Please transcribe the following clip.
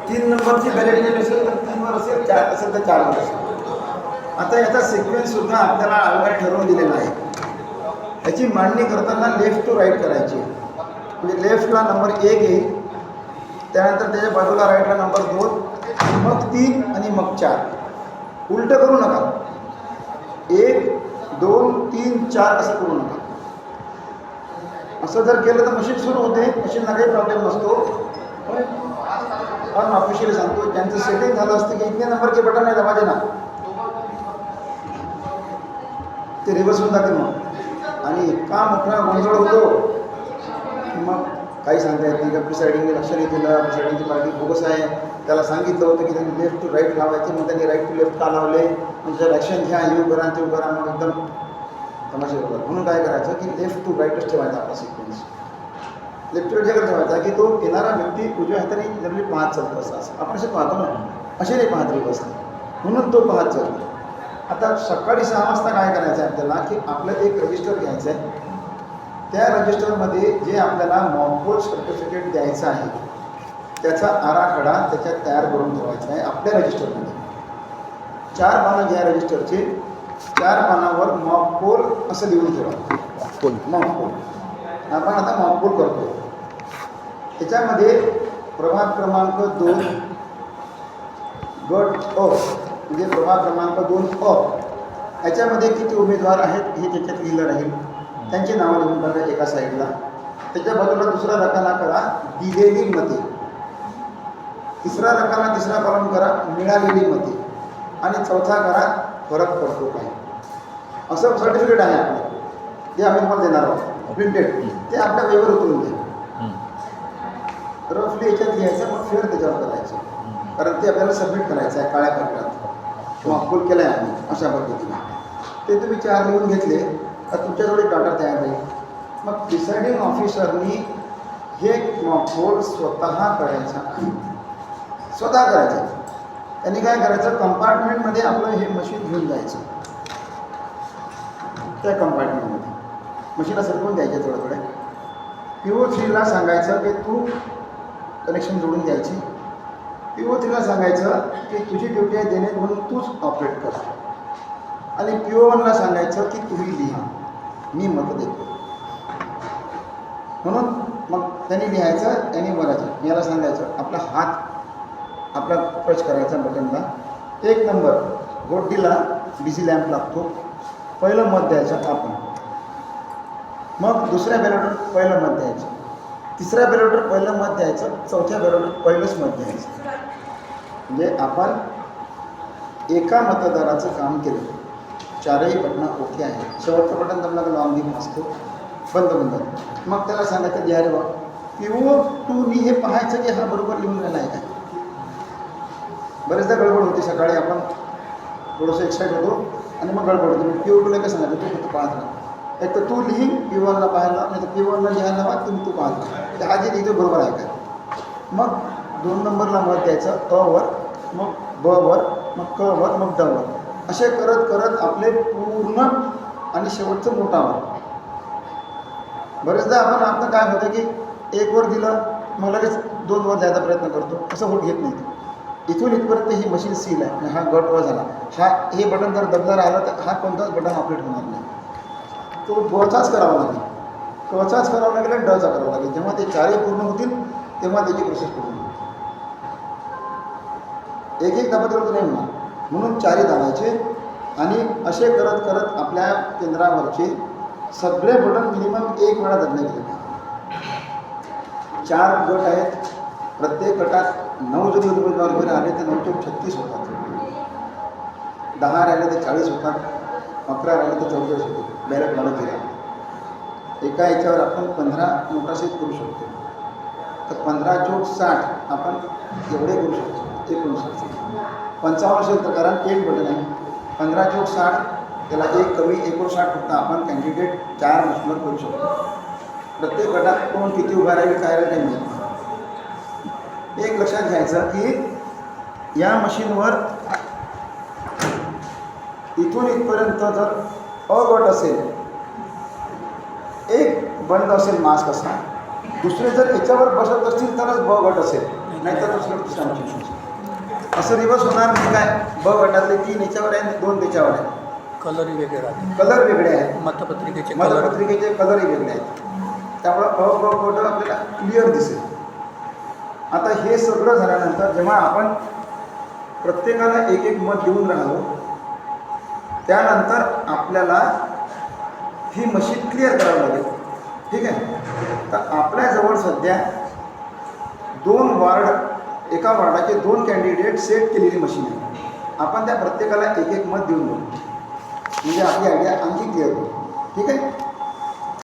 3 नंबरची व्हॅलिडिटी असेल तर 3 वर असेल, 4 असेल तर 4 वर असेल. आता याचा सिक्वेन्स सुद्धा आपल्याला अगोदर ठरवून दिलेला आहे. याची मांडणी करताना लेफ्ट टू राईट करायची. म्हणजे लेफ्टला नंबर 1 येईल, त्यानंतर त्याच्या बाजूला राईटला नंबर 2, मग 3 आणि मग 4. उलटं करू नका. 1 2 3 4 असं करू नका. असं जर केलं तर मशीन सुरू होते, मशीनला काही प्रॉब्लेम नसतो. पण ऑफिशियली सांगतो, त्यांचं सेटिंग झालं असतं की इतने नंबर के बटन नाही दबा देना, ते रिव्हर्स होऊन जाते मग. आणि इतका मोठा गोंधळ होतो मग काही सांगता येत नाही. का प्रिसाइडिंगने लक्ष नाही दिलं, प्रिसाइडिंगची पार्टी बोगस आहे, त्याला सांगितलं होतं की त्यांनी लेफ्ट टू राईट लावायचे, मग त्यांनी राईट टू लेफ्ट का लावले, म्हणजे ॲक्शन घ्या, येऊ करा ते करा, मग एकदम तमाशे होतात. म्हणून काय करायचं की लेफ्ट टू राईटच ठेवायचा आपला सिक्वेन्स. लेफ्ट टू राईट ठेवायचा की तो येणारा व्यक्ती उजव्या हाताने जनरली पाहत चालतो असं आपण असे पाहतो ना, असे नाही पाहत रिवर्स, म्हणून तो पाहत चालतो. आता सकाळी 6 वाजता काय करायचं आहे आपल्याला की आपलं एक रजिस्टर घ्यायचं आहे. त्या रजिस्टरमध्ये जे आपल्याला मॉकपोल सर्टिफिकेट द्यायचं आहे त्याचा आराखडा त्याच्यात तयार करून ठेवायचा आहे आपल्या रजिस्टरमध्ये. 4 पानं घ्या रजिस्टरचे, 4 पानावर मॉकपोल असं लिहून ठेवा. मॉकपोल आपण आता मॉकपोल करतो. त्याच्यामध्ये प्रभाग क्रमांक 2 गट अ, म्हणजे प्रभाग क्रमांक 2 अ, याच्यामध्ये किती उमेदवार आहेत हे त्याच्यात लिहिलं राहील. त्यांची नावं लिहून टाका एका साईडला. त्याच्या बाजूला दुसरा रकाना करा दिलेली मते, तिसरा रकाना तिसरा कॉलम करा मिळालेली मते, आणि चौथा करा फरक पडतो काय. असं सर्टिफिकेट आहे आपलं, ते आम्ही तुम्हाला देणार आहोत प्रिंटेड. ते आपल्या वेळेवर उतरून द्या. रफली याच्यात लिहायचं, मग फेर त्याच्यावर करायचं, कारण ते आपल्याला सबमिट करायचं आहे काळ्या पत्रात. मॉकपोल केलं आहे आम्ही अशा पद्धतीने. ते तुम्ही 4 लिहून घेतले तर तुमच्याजवळ डाटा तयार राहील. मग प्रिसाइडिंग ऑफिसरनी हे मॉकपोल स्वतः करायचा आहे, स्वतः करायचं. त्यांनी काय करायचं, कंपार्टमेंटमध्ये आपलं हे मशीन घेऊन जायचं. त्या कंपार्टमेंटमध्ये मशीनला सरकवून द्यायचे थोडं. PO3ला सांगायचं की तू कनेक्शन जोडून द्यायची. PO3ला सांगायचं की तुझी ड्युटी आहे देणे म्हणून तूच ऑपरेट कर. आणि PO1ला सांगायचं की तुम्ही लिहा, मी मत देतो. म्हणून मग त्यांनी लिहायचं, त्यांनी बोलायचं. याला सांगायचं आपला हात आपला टच करायचा बटनला. 1 नंबर गोटीला DC लॅम्प लागतो, पहिलं मत द्यायचं आपण. मग दुसऱ्या बॅलेटवर पहिलं मत द्यायचं, तिसऱ्या बॅलेटवर पहिलं मत द्यायचं, चौथ्या बॅलेटवर पहिलंच मत द्यायचं. म्हणजे आपण एका मतदाराचं काम केलं. 4ही बटणं ओके आहे. शेवटचं बटन जमला तर लॉंग लिहून असतो, बंद. मग त्याला सांगायचं द्या रे बा. PO2नी हे पाहायचं की हा बरोबर लिहून राहिला आहे काय. बरेचदा गडबड होते. सकाळी आपण थोडंसं एक्साईट होतो आणि मग गडबड होते. PO2ला काय सांगायचं तू पाहत राहा. एक तर तू लिही PO1ला पाहायला, नाही तर PO1ला लिहायला लावा, तुम्ही तू पाहत राहा हा जे लिहितो बरोबर आहे काय. मग 2 नंबरला मत द्यायचं अ वर, मग ब वर, मग क वर, मग ड वर. असे करत करत आपले पूर्ण आणि शेवटचं मोठावर. बरेचदा आपण काय होतं की 1 वर दिलं मग लगेच 2 वर द्यायचा प्रयत्न करतो, असं होत घेत नाही. इथून इथपर्यंत ही मशीन सील आहे आणि हा गट वर झाला. हे बटन जर दबलं राहिलं तर हा कोणताच बटन ऑपरेट होणार नाही. तो बचाच करावा लागेल, कचाच करावा लागेल आणि डचा करावा लागेल. जेव्हा ते 4ही पूर्ण होतील तेव्हा त्याची प्रोसेस पूर्ण होईल. एक दाबायचं नाही होणार. म्हणून 4ही दाबायचे आणि असे करत करत आपल्या केंद्रावरचे सगळे बटन मिनिमम 1 वेळा दबले गेले. 4 गट आहेत. प्रत्येक गटात 9 जरी उमेदवार वगैरे आले तर 9 चौक 36 होतात. 10 राहिले तर 40 होतात. 11 राहिले तर 44 होते. बॅलेट वाढत गेला. एका याच्यावर आपण 15 नोटाशीच करू शकतो. तर 15 चौक 60 आपण एवढे करू शकतो. 55 असेल तर कारण 1 बटन आहे. 15 चौक 60 त्याला 1 कमी 59 फक्त आपण कॅन्डिडेट 4 मशीनवर करू शकतो. प्रत्येक गटात कोण किती उभा राहील काय राहील काही माहीत नाही. एक लक्षात घ्यायचं की या मशीनवर इथून इथपर्यंत जर अ गट असेल, एक बंद असेल मास्क असा, दुसरे जर याच्यावर बसत असतील तरच ब गट असेल. नाहीतर दुसऱ्या मशीन असं रिवर्स होणार म्हणजे काय, ब गटातले 3 याच्यावर आहे, 2 त्याच्यावर आहे. कलरही वेगळे राहते, कलर वेगळे आहेत, मतपत्रिकेचे मतपत्रिकेचे कलरही वेगळे आहेत. त्यामुळं ब गट आपल्याला क्लिअर दिसेल. आता हे सगळं झाल्यानंतर जेव्हा आपण प्रत्येकाला एक एक मत देऊन राहिलो, त्यानंतर आपल्याला ही मशीन क्लिअर करावी लागेल. ठीक आहे. तर आपल्याजवळ सध्या 2 वार्ड, एका वार्डाचे 2 कॅन्डिडेट सेट केलेली मशीन आहे. आपण त्या प्रत्येकाला एक एक मत देऊन देऊ, म्हणजे आपली आयडिया आणखी क्लिअर होईल. ठीक आहे.